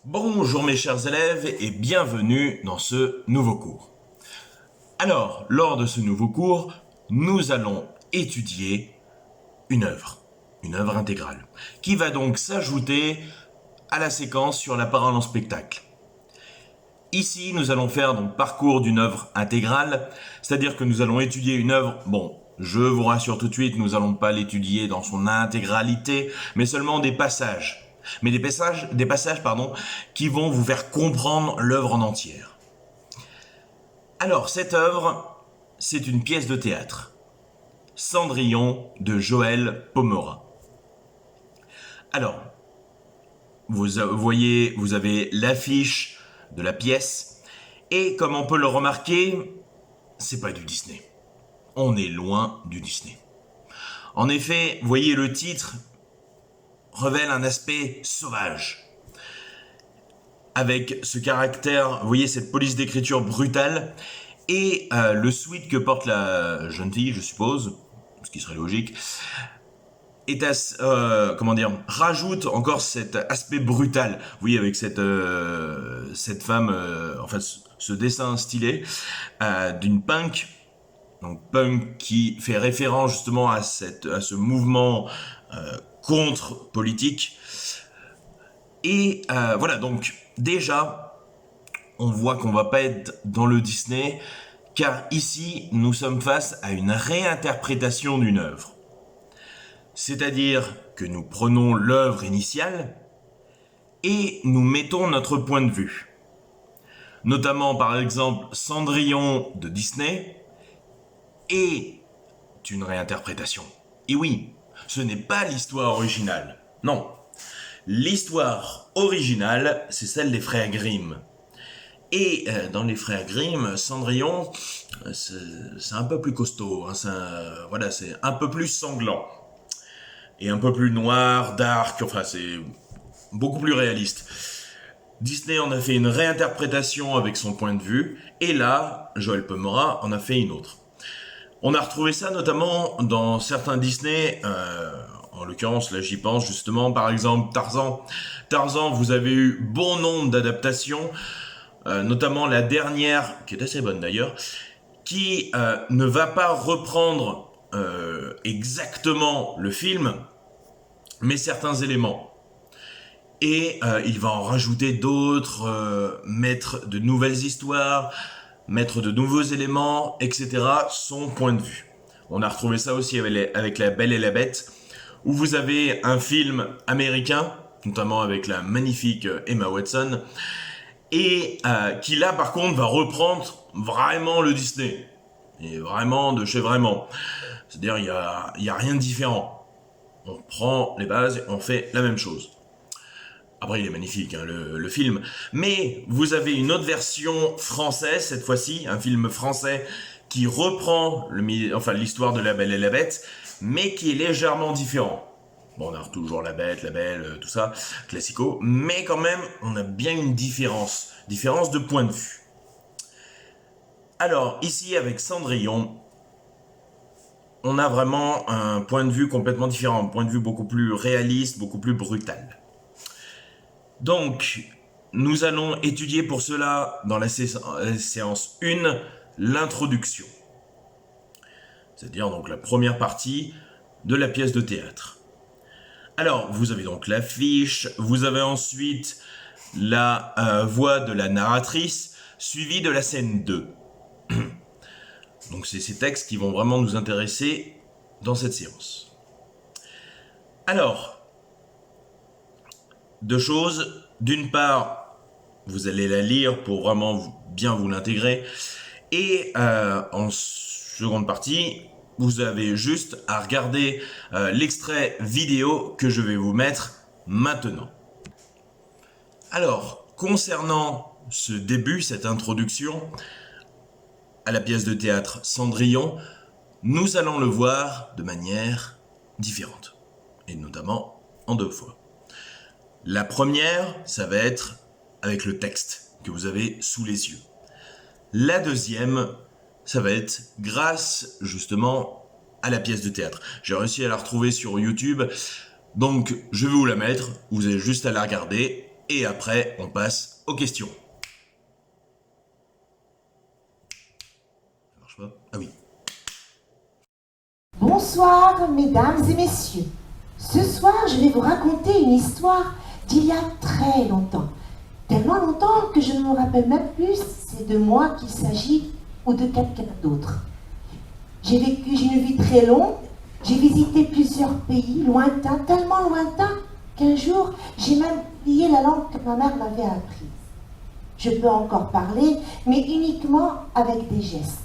Bonjour mes chers élèves et bienvenue dans ce nouveau cours. Alors, lors de ce nouveau cours, nous allons étudier une œuvre intégrale, qui va donc s'ajouter à la séquence sur la parole en spectacle. Ici, nous allons faire donc parcours d'une œuvre intégrale, c'est-à-dire que nous allons étudier une œuvre, je vous rassure tout de suite, nous n'allons pas l'étudier dans son intégralité, mais seulement des passages. Mais des passages qui vont vous faire comprendre l'œuvre en entière. Alors, cette œuvre, c'est une pièce de théâtre. Cendrillon de Joël Pomera. Alors, vous voyez, vous avez l'affiche de la pièce, et comme on peut le remarquer, c'est pas du Disney. On est loin du Disney. En effet, vous voyez, le titre révèle un aspect sauvage. Avec ce caractère, vous voyez, cette police d'écriture brutale, et le sweat que porte la jeune fille, je suppose, ce qui serait logique, rajoute encore cet aspect brutal. Vous voyez, avec cette femme, ce dessin stylé d'une punk. Donc punk qui fait référence justement à ce mouvement contre-politique. Et voilà, donc déjà, on voit qu'on va pas être dans le Disney, car ici, nous sommes face à une réinterprétation d'une œuvre. C'est-à-dire que nous prenons l'œuvre initiale et nous mettons notre point de vue. Notamment, par exemple, Cendrillon de Disney est une réinterprétation. Et oui, ce n'est pas l'histoire originale. Non. L'histoire originale, c'est celle des frères Grimm. Et dans les frères Grimm, Cendrillon, c'est un peu plus costaud. C'est un peu plus sanglant. Et un peu plus noir, dark, c'est beaucoup plus réaliste. Disney en a fait une réinterprétation avec son point de vue, et là, Joël Pomera en a fait une autre. On a retrouvé ça notamment dans certains Disney, en l'occurrence, là j'y pense justement, par exemple Tarzan. Tarzan, vous avez eu bon nombre d'adaptations, notamment la dernière, qui est assez bonne d'ailleurs, qui ne va pas reprendre exactement le film, mais certains éléments. Et il va en rajouter d'autres, mettre de nouvelles histoires, mettre de nouveaux éléments, etc. Son point de vue. On a retrouvé ça aussi avec La Belle et la Bête, où vous avez un film américain, notamment avec la magnifique Emma Watson, et qui là par contre va reprendre vraiment le Disney. Et vraiment de chez vraiment. C'est-à-dire il y a rien de différent. On prend les bases et on fait la même chose. Après, il est magnifique, hein, le film. Mais vous avez une autre version française, cette fois-ci, un film français qui reprend l'histoire de La Belle et la Bête, mais qui est légèrement différent. Bon, on a toujours La Bête, La Belle, tout ça, classico, mais quand même, on a bien une différence de point de vue. Alors, ici, avec Cendrillon, on a vraiment un point de vue complètement différent, un point de vue beaucoup plus réaliste, beaucoup plus brutal. Donc, nous allons étudier pour cela, dans la séance 1, l'introduction. C'est-à-dire donc la première partie de la pièce de théâtre. Alors, vous avez donc l'affiche, vous avez ensuite la voix de la narratrice, suivie de la scène 2. Donc, c'est ces textes qui vont vraiment nous intéresser dans cette séance. Alors, deux choses. D'une part, vous allez la lire pour vraiment bien vous l'intégrer. Et en seconde partie, vous avez juste à regarder l'extrait vidéo que je vais vous mettre maintenant. Alors, concernant ce début, cette introduction à la pièce de théâtre Cendrillon, nous allons le voir de manière différente. Et notamment en deux fois. La première, ça va être avec le texte que vous avez sous les yeux. La deuxième, ça va être grâce justement à la pièce de théâtre. J'ai réussi à la retrouver sur YouTube, donc je vais vous la mettre, vous avez juste à la regarder et après on passe aux questions. Ça marche pas? Ah oui. Bonsoir, mesdames et messieurs. Ce soir, je vais vous raconter une histoire d'il y a très longtemps. Tellement longtemps que je ne me rappelle même plus si c'est de moi qu'il s'agit ou de quelqu'un d'autre. J'ai vécu une vie très longue, j'ai visité plusieurs pays lointains, tellement lointains qu'un jour, j'ai même oublié la langue que ma mère m'avait apprise. Je peux encore parler, mais uniquement avec des gestes.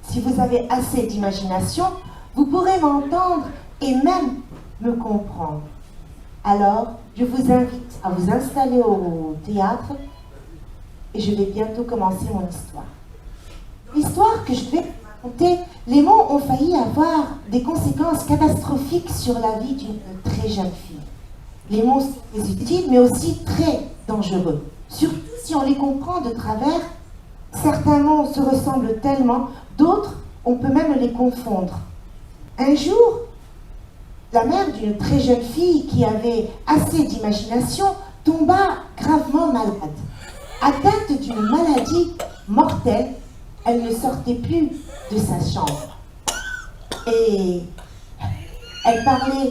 Si vous avez assez d'imagination, vous pourrez m'entendre et même me comprendre. Alors, je vous invite à vous installer au théâtre et je vais bientôt commencer mon histoire. L'histoire que je vais vous raconter, les mots ont failli avoir des conséquences catastrophiques sur la vie d'une très jeune fille. Les mots sont très utiles, mais aussi très dangereux. Surtout si on les comprend de travers, certains mots se ressemblent tellement, d'autres, on peut même les confondre. Un jour, la mère d'une très jeune fille qui avait assez d'imagination tomba gravement malade. Atteinte d'une maladie mortelle, elle ne sortait plus de sa chambre. Et elle parlait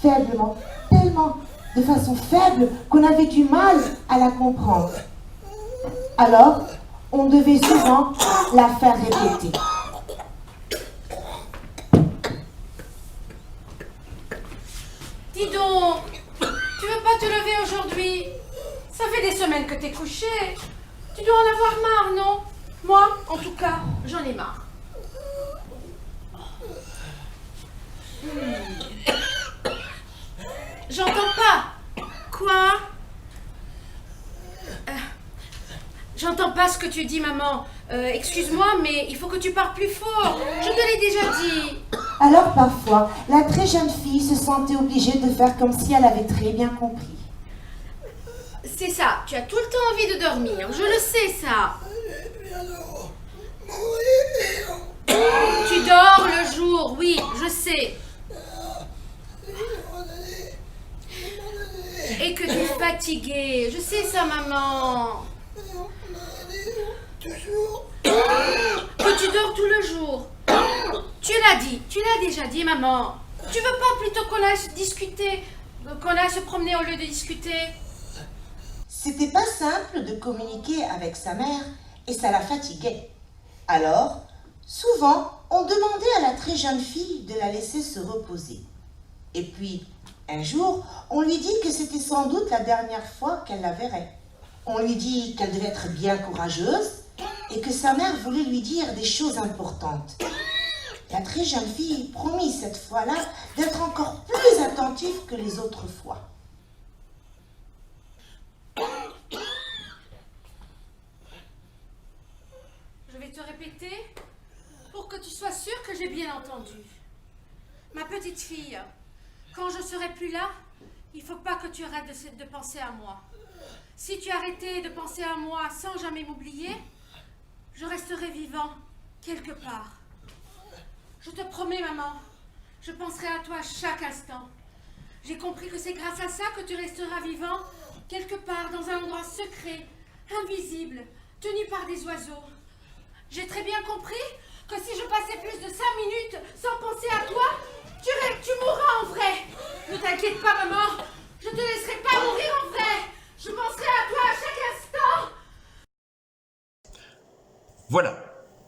faiblement, tellement de façon faible qu'on avait du mal à la comprendre. Alors, on devait souvent la faire répéter. Dis donc, tu veux pas te lever aujourd'hui? Ça fait des semaines que t'es couché. Tu dois en avoir marre, non? Moi, en tout cas, j'en ai marre. J'entends pas. Quoi? J'entends pas ce que tu dis, maman. Excuse-moi, mais il faut que tu parles plus fort. Je te l'ai déjà dit. Alors parfois, la très jeune fille se sentait obligée de faire comme si elle avait très bien compris. C'est ça, tu as tout le temps envie de dormir. Je le sais, ça. Tu dors le jour, oui, je sais. Et que tu es fatiguée. Je sais ça, maman. Que tu dors tout le jour. Tu l'as déjà dit, maman. Tu veux pas plutôt qu'on aille discuter, qu'on aille se promener au lieu de discuter? C'était pas simple de communiquer avec sa mère et ça la fatiguait. Alors, souvent, on demandait à la très jeune fille de la laisser se reposer. Et puis, un jour, on lui dit que c'était sans doute la dernière fois qu'elle la verrait. On lui dit qu'elle devait être bien courageuse et que sa mère voulait lui dire des choses importantes. La très jeune fille promit cette fois-là d'être encore plus attentive que les autres fois. Je vais te répéter pour que tu sois sûre que j'ai bien entendu. Ma petite fille, quand je serai plus là, il faut pas que tu arrêtes de penser à moi. Si tu arrêtais de penser à moi sans jamais m'oublier, je resterai vivant quelque part. Je te promets, maman, je penserai à toi chaque instant. J'ai compris que c'est grâce à ça que tu resteras vivant quelque part dans un endroit secret, invisible, tenu par des oiseaux. J'ai très bien compris que si je passais plus de 5 minutes sans penser à toi, tu mourras en vrai. Ne t'inquiète pas, maman, je te laisserai pas mourir en vrai. Je penserai à toi à chaque instant. Voilà,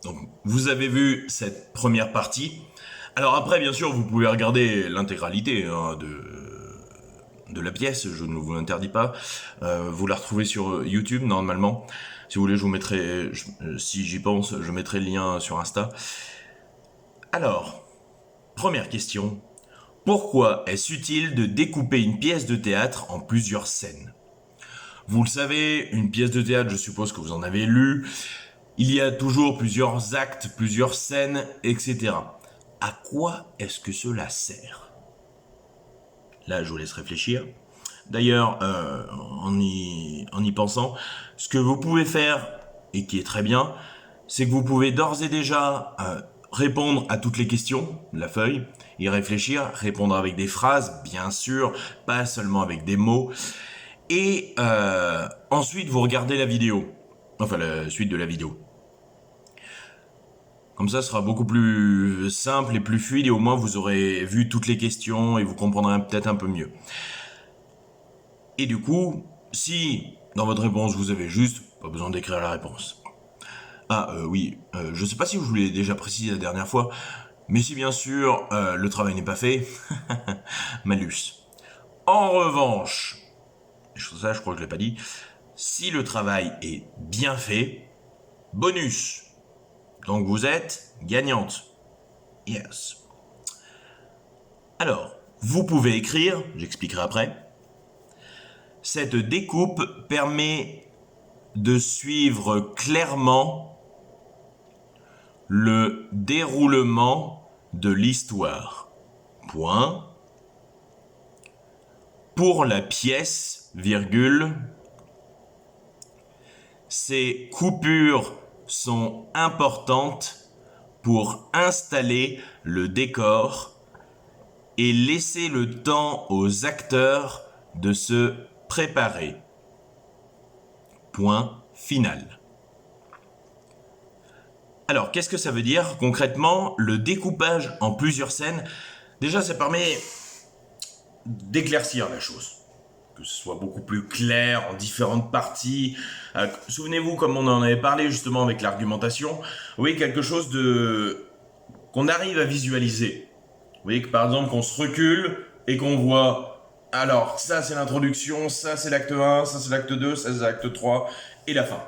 donc vous avez vu cette première partie. Alors après, bien sûr, vous pouvez regarder l'intégralité de la pièce, je ne vous l'interdis pas. Vous la retrouvez sur YouTube, normalement. Si vous voulez, je vous mettrai, si j'y pense, je mettrai le lien sur Insta. Alors, première question. Pourquoi est-ce utile de découper une pièce de théâtre en plusieurs scènes? Vous le savez, une pièce de théâtre, je suppose que vous en avez lu. Il y a toujours plusieurs actes, plusieurs scènes, etc. À quoi est-ce que cela sert? Là, je vous laisse réfléchir. D'ailleurs, en y pensant, ce que vous pouvez faire, et qui est très bien, c'est que vous pouvez d'ores et déjà répondre à toutes les questions de la feuille, y réfléchir, répondre avec des phrases, bien sûr, pas seulement avec des mots, Et ensuite, vous regardez la vidéo. Enfin, la suite de la vidéo. Comme ça, ce sera beaucoup plus simple et plus fluide et au moins vous aurez vu toutes les questions et vous comprendrez peut-être un peu mieux. Et du coup, si dans votre réponse vous avez juste, pas besoin d'écrire la réponse. Oui, je sais pas si je vous l'ai déjà précisé la dernière fois, mais si bien sûr le travail n'est pas fait, malus. En revanche, ça je crois que je l'ai pas dit, si le travail est bien fait, bonus. Donc vous êtes gagnante. Yes. Alors, vous pouvez écrire, j'expliquerai après. Cette découpe permet de suivre clairement le déroulement de l'histoire. Point. Pour la pièce, virgule, ces coupures sont importantes pour installer le décor et laisser le temps aux acteurs de se préparer. Point final. Alors, qu'est-ce que ça veut dire concrètement? Le découpage en plusieurs scènes, déjà ça permet d'éclaircir la chose, que ce soit beaucoup plus clair en différentes parties. Souvenez-vous, comme on en avait parlé justement avec l'argumentation, oui, quelque chose qu'on arrive à visualiser. Vous voyez que par exemple, qu'on se recule et qu'on voit, alors ça c'est l'introduction, ça c'est l'acte 1, ça c'est l'acte 2, ça c'est l'acte 3 et la fin.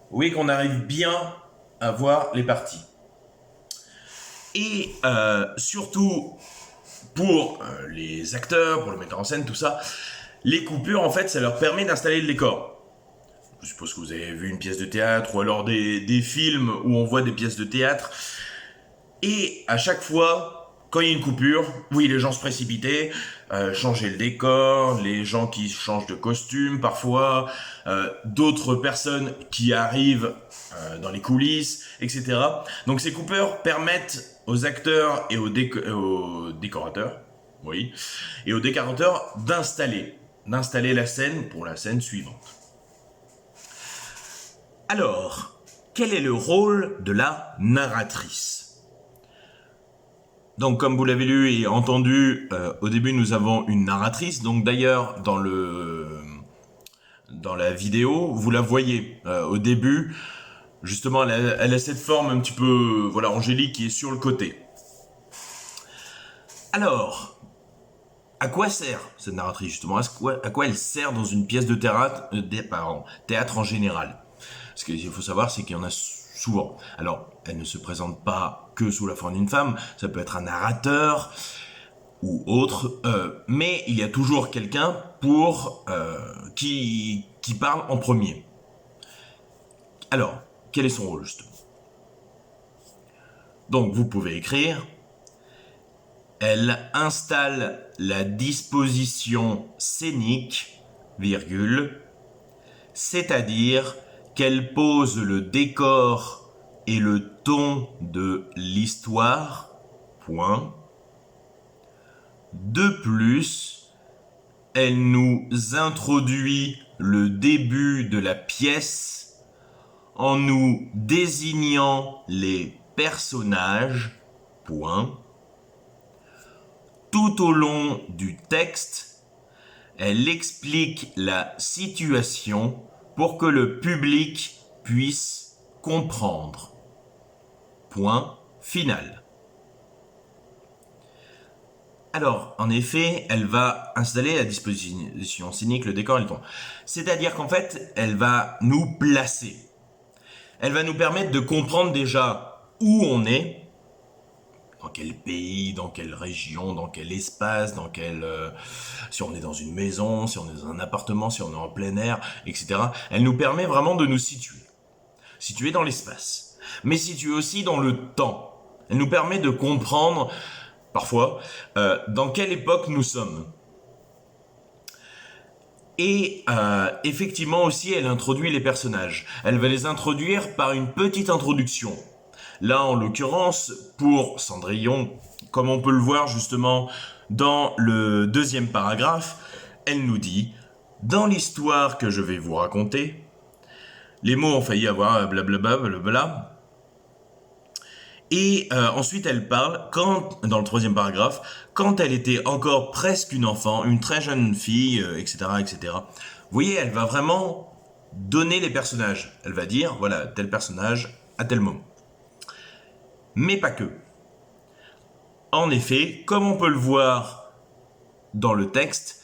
Vous voyez qu'on arrive bien à voir les parties. Et surtout pour les acteurs, pour le metteur en scène, tout ça, les coupures, en fait, ça leur permet d'installer le décor. Je suppose que vous avez vu une pièce de théâtre ou alors des films où on voit des pièces de théâtre. Et à chaque fois, quand il y a une coupure, oui, les gens se précipitaient, changer le décor, les gens qui changent de costume parfois, d'autres personnes qui arrivent dans les coulisses, etc. Donc ces coupures permettent aux acteurs et aux décorateurs, oui, et aux décorateurs d'installer la scène pour la scène suivante. Alors, quel est le rôle de la narratrice? Donc, comme vous l'avez lu et entendu, au début, nous avons une narratrice. Donc, d'ailleurs, dans la vidéo, vous la voyez au début. Justement, elle a cette forme un petit peu, voilà, angélique qui est sur le côté. Alors, à quoi sert cette narratrice justement? À quoi elle sert dans une pièce de théâtre en général? Ce qu'il faut savoir, c'est qu'il y en a souvent. Alors, elle ne se présente pas que sous la forme d'une femme, ça peut être un narrateur ou autre, mais il y a toujours quelqu'un qui parle en premier. Alors, quel est son rôle justement? Donc, vous pouvez écrire. Elle installe la disposition scénique, virgule, c'est-à-dire qu'elle pose le décor et le ton de l'histoire, point. De plus, elle nous introduit le début de la pièce en nous désignant les personnages, point. Tout au long du texte, elle explique la situation pour que le public puisse comprendre. Point final. Alors, en effet, elle va installer la disposition scénique, le décor et le ton. C'est-à-dire qu'en fait, elle va nous placer. Elle va nous permettre de comprendre déjà où on est, dans quel pays, dans quelle région, dans quel espace, si on est dans une maison, si on est dans un appartement, si on est en plein air, etc. Elle nous permet vraiment de nous situer dans l'espace, mais situer aussi dans le temps. Elle nous permet de comprendre, parfois, dans quelle époque nous sommes. Et effectivement aussi, elle introduit les personnages. Elle va les introduire par une petite introduction. Là, en l'occurrence, pour Cendrillon, comme on peut le voir justement dans le deuxième paragraphe, elle nous dit Dans l'histoire que je vais vous raconter, les mots ont failli avoir blablabla, blablabla. Et ensuite, elle parle, dans le troisième paragraphe, quand elle était encore presque une enfant, une très jeune fille, etc., etc. Vous voyez, elle va vraiment donner les personnages. Elle va dire, voilà, tel personnage à tel moment. Mais pas que. En effet, comme on peut le voir dans le texte,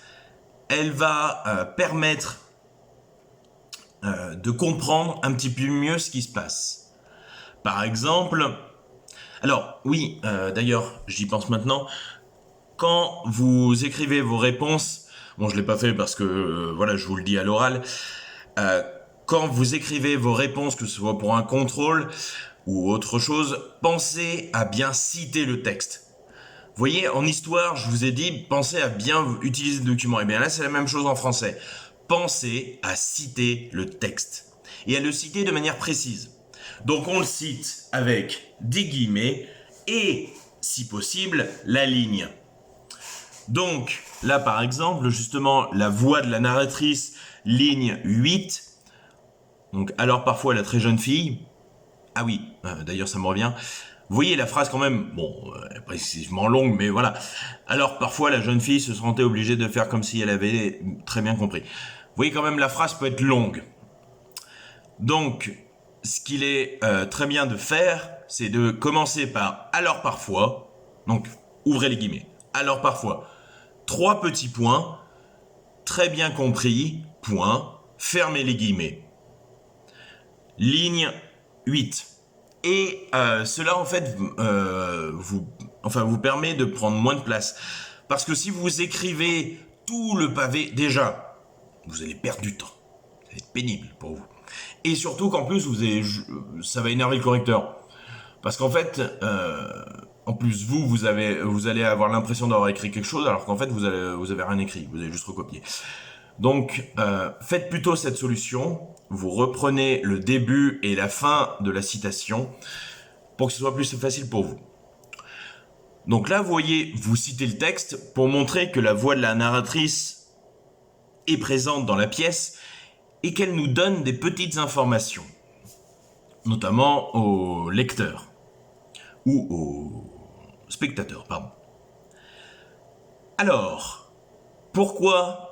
elle va permettre de comprendre un petit peu mieux ce qui se passe. Par exemple, alors oui, d'ailleurs, j'y pense maintenant, quand vous écrivez vos réponses, bon je l'ai pas fait parce que voilà, je vous le dis à l'oral, quand vous écrivez vos réponses, que ce soit pour un contrôle ou autre chose, pensez à bien citer le texte. Vous voyez, en histoire, je vous ai dit, pensez à bien utiliser le document. Et bien là, c'est la même chose en français. Pensez à citer le texte et à le citer de manière précise. Donc on le cite avec des guillemets et, si possible, la ligne. Donc là, par exemple, justement, la voix de la narratrice, ligne 8. Donc, alors parfois la très jeune fille. Ah oui, d'ailleurs ça me revient. Vous voyez la phrase quand même, bon, précisément longue, mais voilà. Alors parfois la jeune fille se sentait obligée de faire comme si elle avait très bien compris. Vous voyez quand même la phrase peut être longue. Donc, ce qu'il est très bien de faire, c'est de commencer par alors parfois. Donc, ouvrez les guillemets. Alors parfois, 3 petits points, très bien compris, point, fermez les guillemets. Ligne 8. Et cela en fait vous permet de prendre moins de place. Parce que si vous écrivez tout le pavé, déjà, vous allez perdre du temps. Ça va être pénible pour vous. Et surtout qu'en plus, ça va énerver le correcteur. Parce qu'en fait, en plus vous allez avoir l'impression d'avoir écrit quelque chose, alors qu'en fait vous avez rien écrit, vous avez juste recopié. Donc, faites plutôt cette solution. Vous reprenez le début et la fin de la citation pour que ce soit plus facile pour vous. Donc là, vous voyez, vous citez le texte pour montrer que la voix de la narratrice est présente dans la pièce et qu'elle nous donne des petites informations, notamment au lecteur ou au spectateur, pardon. Alors, pourquoi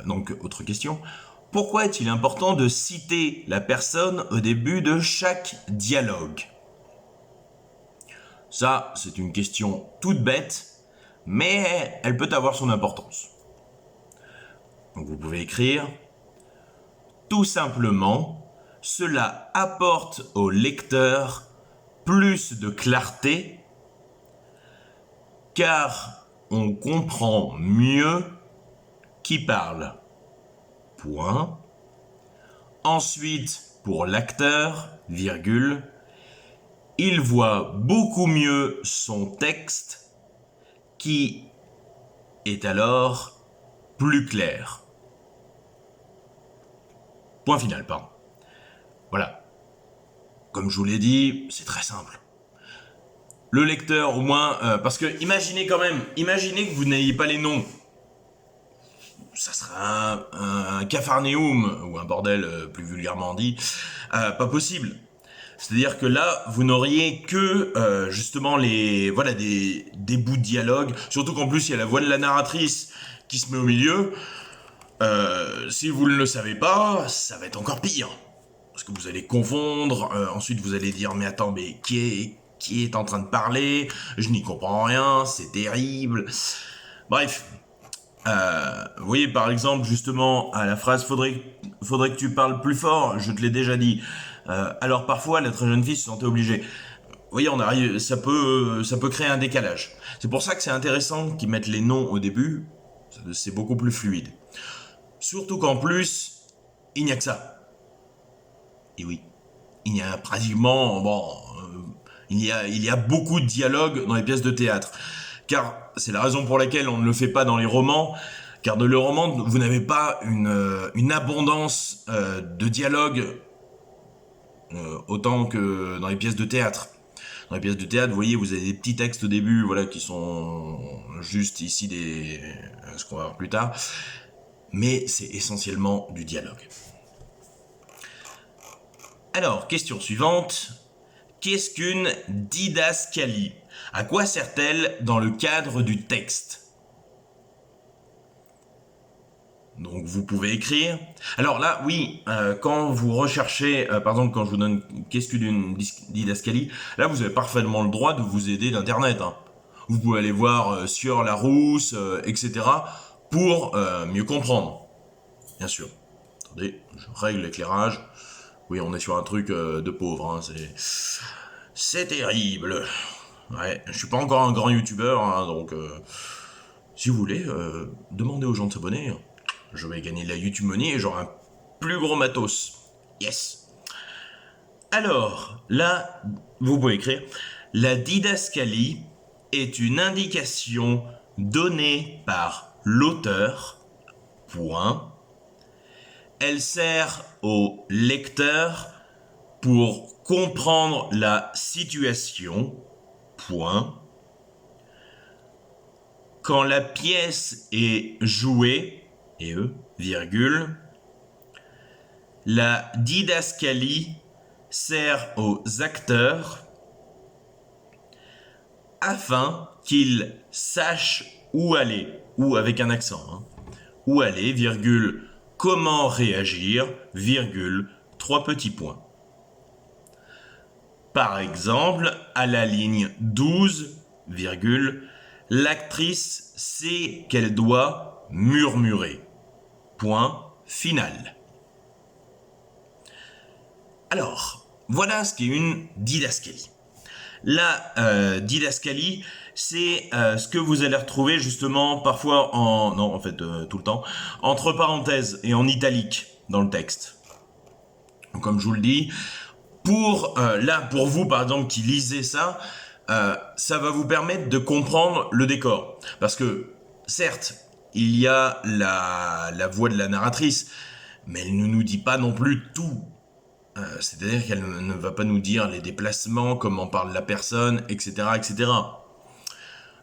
donc, autre question. Pourquoi est-il important de citer la personne au début de chaque dialogue ? Ça, c'est une question toute bête, mais elle peut avoir son importance. Donc, vous pouvez écrire « Tout simplement, cela apporte au lecteur plus de clarté, car on comprend mieux qui parle. Point. Ensuite, pour l'acteur, virgule, il voit beaucoup mieux son texte qui est alors plus clair. Point final, pardon. Voilà. Comme je vous l'ai dit, c'est très simple. Le lecteur, au moins, parce que imaginez que vous n'ayez pas les noms. Ça sera un capharnaüm, ou un bordel plus vulgairement dit, pas possible. C'est-à-dire que là, vous n'auriez que justement des bouts de dialogue, surtout qu'en plus il y a la voix de la narratrice qui se met au milieu. Si vous ne le savez pas, ça va être encore pire. Parce que vous allez confondre, ensuite vous allez dire « Mais attends, mais qui est en train de parler ? Je n'y comprends rien, c'est terrible. » Bref. Vous voyez par exemple justement à la phrase faudrait que tu parles plus fort, je te l'ai déjà dit. Alors parfois la très jeune fille se sentait obligée. Vous voyez, ça peut créer un décalage. C'est pour ça que c'est intéressant qu'ils mettent les noms au début, c'est beaucoup plus fluide. Surtout qu'en plus, il n'y a que ça. Et oui, il y a pratiquement, il y a beaucoup de dialogues dans les pièces de théâtre. Car c'est la raison pour laquelle on ne le fait pas dans les romans, car dans le roman, vous n'avez pas une abondance de dialogue autant que dans les pièces de théâtre. Dans les pièces de théâtre, vous voyez, vous avez des petits textes au début, voilà, qui sont juste ici ce qu'on va voir plus tard. mais c'est essentiellement du dialogue. Alors, question suivante. Qu'est-ce qu'une didascalie? À quoi sert-elle dans le cadre du texte? Donc vous pouvez écrire. Alors là, oui, quand vous recherchez, par exemple, quand je vous donne qu'est-ce qu'une didascalie, là vous avez parfaitement le droit de vous aider d'Internet. Hein. Vous pouvez aller voir sur Larousse, etc. pour mieux comprendre. Bien sûr. Attendez, je règle l'éclairage. Oui, on est sur un truc de pauvre. Hein. C'est terrible. Ouais, je suis pas encore un grand youtubeur, hein, donc si vous voulez, demandez aux gens de s'abonner. Je vais gagner de la YouTube Money et j'aurai un plus gros matos. Yes. Alors, là, vous pouvez écrire. La didascalie est une indication donnée par l'auteur. Point. Elle sert au lecteur pour comprendre la situation. Point. Quand la pièce est jouée, virgule, la didascalie sert aux acteurs afin qu'ils sachent où aller, ou avec un accent, hein, où aller, virgule, comment réagir, virgule, 3 petits points. Par exemple, à la ligne 12, virgule, l'actrice sait qu'elle doit murmurer. Point final. Alors, voilà ce qu'est une didascalie. La didascalie, c'est ce que vous allez retrouver justement parfois tout le temps, entre parenthèses et en italique dans le texte. Comme je vous le dis, pour vous par exemple qui lisez ça, ça va vous permettre de comprendre le décor. Parce que, certes, il y a la voix de la narratrice, mais elle ne nous dit pas non plus tout. C'est-à-dire qu'elle ne va pas nous dire les déplacements, comment parle la personne, etc., etc.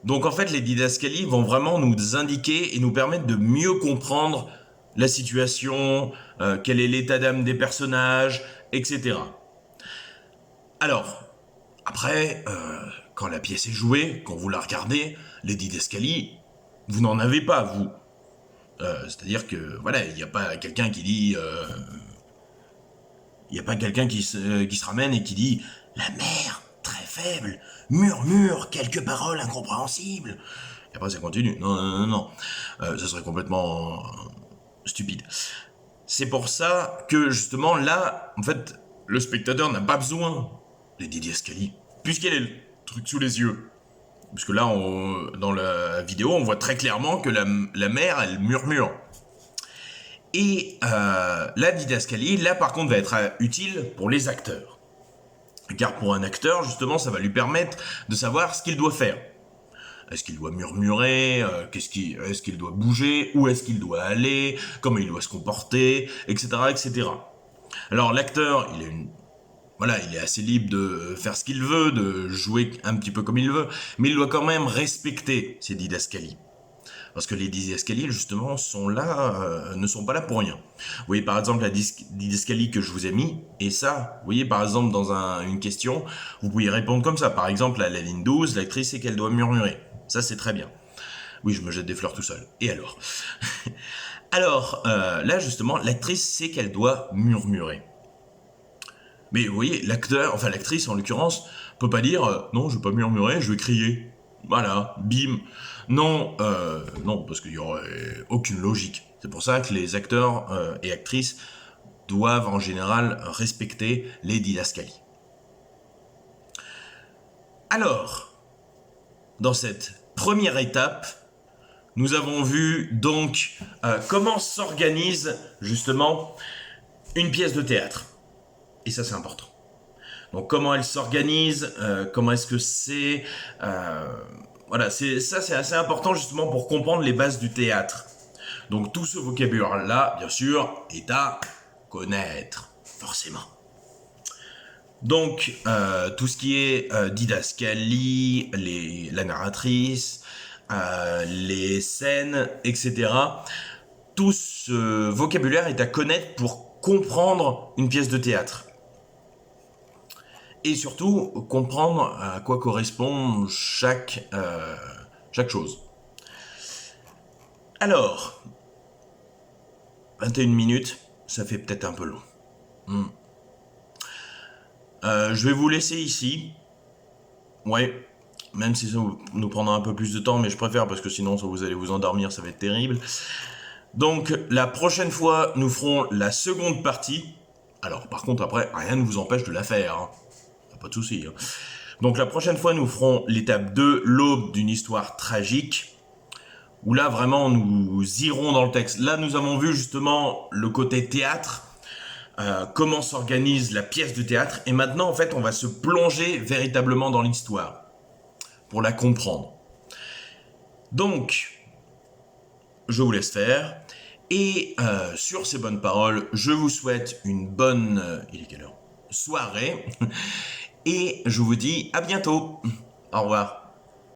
Donc en fait, les didascalies vont vraiment nous indiquer et nous permettre de mieux comprendre la situation, quel est l'état d'âme des personnages, etc. Alors, après, quand la pièce est jouée, quand vous la regardez, les didascalies, vous n'en avez pas, vous. C'est-à-dire que, voilà, il n'y a pas quelqu'un qui dit... Il n'y a pas quelqu'un qui se ramène et qui dit « La mère, très faible, murmure quelques paroles incompréhensibles. » Et après, ça continue. Non. Ça serait complètement stupide. C'est pour ça que, justement, là, en fait, le spectateur n'a pas besoin des didascalies, puisqu'il a le truc sous les yeux. Parce que là, dans la vidéo, on voit très clairement que la mère, elle murmure. Et la didascalie, là par contre, va être utile pour les acteurs. Car pour un acteur, justement, ça va lui permettre de savoir ce qu'il doit faire. Est-ce qu'il doit murmurer, est-ce qu'il doit bouger, où est-ce qu'il doit aller, comment il doit se comporter, etc., etc. Alors l'acteur, il est assez libre de faire ce qu'il veut, de jouer un petit peu comme il veut, mais il doit quand même respecter ces didascalies. Parce que les didascalies, justement, ne sont pas là pour rien. Vous voyez, par exemple, la didascalie que je vous ai mis, et ça, vous voyez, par exemple, dans une question, vous pouvez répondre comme ça. Par exemple, à la ligne 12, l'actrice sait qu'elle doit murmurer. Ça, c'est très bien. Oui, je me jette des fleurs tout seul. Et alors Alors, là, justement, l'actrice sait qu'elle doit murmurer. Mais vous voyez, l'actrice, en l'occurrence, peut pas dire « Non, je vais pas murmurer, je vais crier. » Voilà, bim. Non, parce qu'il n'y aurait aucune logique. C'est pour ça que les acteurs et actrices doivent en général respecter les didascalies. Alors, dans cette première étape, nous avons vu donc comment s'organise justement une pièce de théâtre. Et ça, c'est important. Donc comment elle s'organise, comment est-ce que c'est... Voilà, c'est assez important justement pour comprendre les bases du théâtre. Donc tout ce vocabulaire-là, bien sûr, est à connaître, forcément. Donc tout ce qui est didascalie, la narratrice, les scènes, etc. tout ce vocabulaire est à connaître pour comprendre une pièce de théâtre. Et surtout, comprendre à quoi correspond chaque chose. Alors, 21 minutes, ça fait peut-être un peu long. Je vais vous laisser ici. Ouais, même si ça nous prendra un peu plus de temps, mais je préfère parce que sinon vous allez vous endormir, ça va être terrible. Donc la prochaine fois, nous ferons la seconde partie. Alors par contre après, rien ne vous empêche de la faire, hein. Pas de souci. Hein. Donc la prochaine fois, nous ferons l'étape 2, l'aube d'une histoire tragique, où là vraiment nous irons dans le texte. Là nous avons vu justement le côté théâtre, comment s'organise la pièce de théâtre, et maintenant en fait on va se plonger véritablement dans l'histoire, pour la comprendre. Donc, je vous laisse faire, et sur ces bonnes paroles, je vous souhaite une bonne... il est quelle heure ? Soirée, et je vous dis à bientôt. Au revoir.